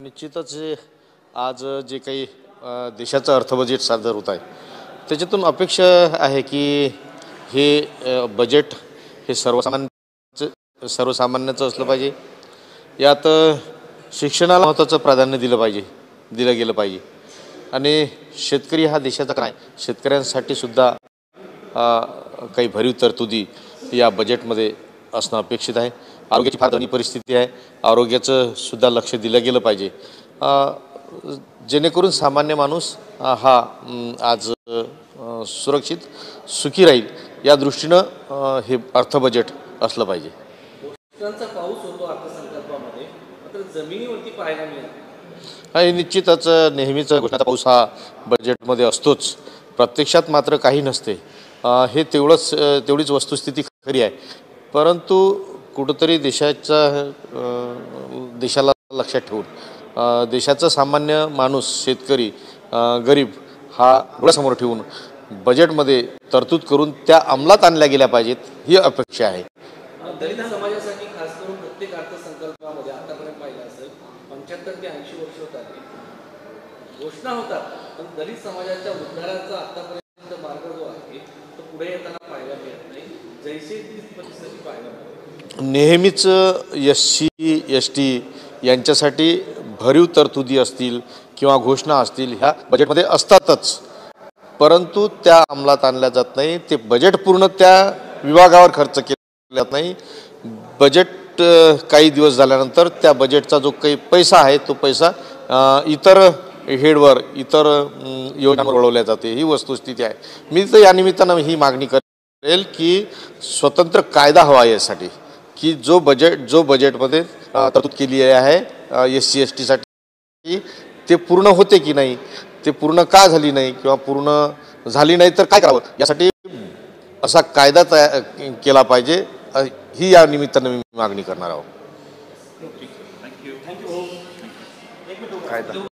निश्चितच आज जे काही देशाचं अर्थ बजेट सादर होत आहे त्याच्यातून अपेक्षा आहे की हे बजेट हे सर्वसामान्याचं असलं पाहिजे। यात शिक्षणाला महत्त्वाचं प्राधान्य दिलं गेलं पाहिजे आणि शेतकरी हा देशाचा काय शेतकऱ्यांसाठी सुद्धा काही भरीव तरतुदी या बजेटमध्ये असणं अपेक्षित आहे। आरोग्याची फार दयनीय परिस्थिती आहे, आरोग्याचं सुद्धा लक्ष दिलं गेलं पाहिजे जेणेकरून सामान्य माणूस हा आज सुरक्षित सुखी राहील या दृष्टीनं हे अर्थ बजेट असलं पाहिजे। पाऊस होतो अर्थसंकल्पामध्ये मात्र जमिनीवरती पाहायला मिळत नाही। निश्चितच नेहमीच घोषणाचा पाऊस हा बजेटमध्ये असतोच, प्रत्यक्षात मात्र काही नसते। हे तेवढीच वस्तुस्थिती खरी आहे, परंतु कुठंतरी देशाला लक्षात ठेवून देशाचा सामान्य माणूस शेतकरी गरीब हा डोळ्यासमोर ठेवून बजेटमध्ये तरतूद करून त्या अंमलात आणल्या गेल्या पाहिजेत ही अपेक्षा आहे। दलित समाजासाठी खास करून प्रत्येक अर्थसंकल्पामध्ये आतापर्यंत पाहिलं असेल 75 ते 80 वर्ष होतात घोषणा होतात, पण दलित समाजाच्या उद्धाराचा आतापर्यंत मार्ग जो आहे तो पुढे येताना पाहायला मिळत नाही। जैसे ती परिस्थिती पाहायला मिळते। नेहमीच SC ST यांच्यासाठी भरीव तरतुदी असतील किंवा घोषणा असतील ह्या बजेटमध्ये असतातच, परंतु त्या अंमलात आणल्या जात नाही। ते बजेट पूर्ण त्या विभागावर खर्च केला जात नाही। बजेट काही दिवस झाल्यानंतर त्या बजेटचा जो काही पैसा आहे तो पैसा इतर हेडवर इतर योजनांवर वळवल्या जाते, ही वस्तुस्थिती आहे। मी तर या निमित्तानं ही मागणी करेल की स्वतंत्र कायदा हवा यासाठी की जो बजेटमध्ये तरतूद केली आहे SC ST साठी ते पूर्ण होते की नाही, ते पूर्ण का झाली नाही किंवा पूर्ण झाली नाही तर काय करावं यासाठी असा कायदा तयार केला पाहिजे, ही या निमित्तानं मी मागणी करणार आहोत। कायदा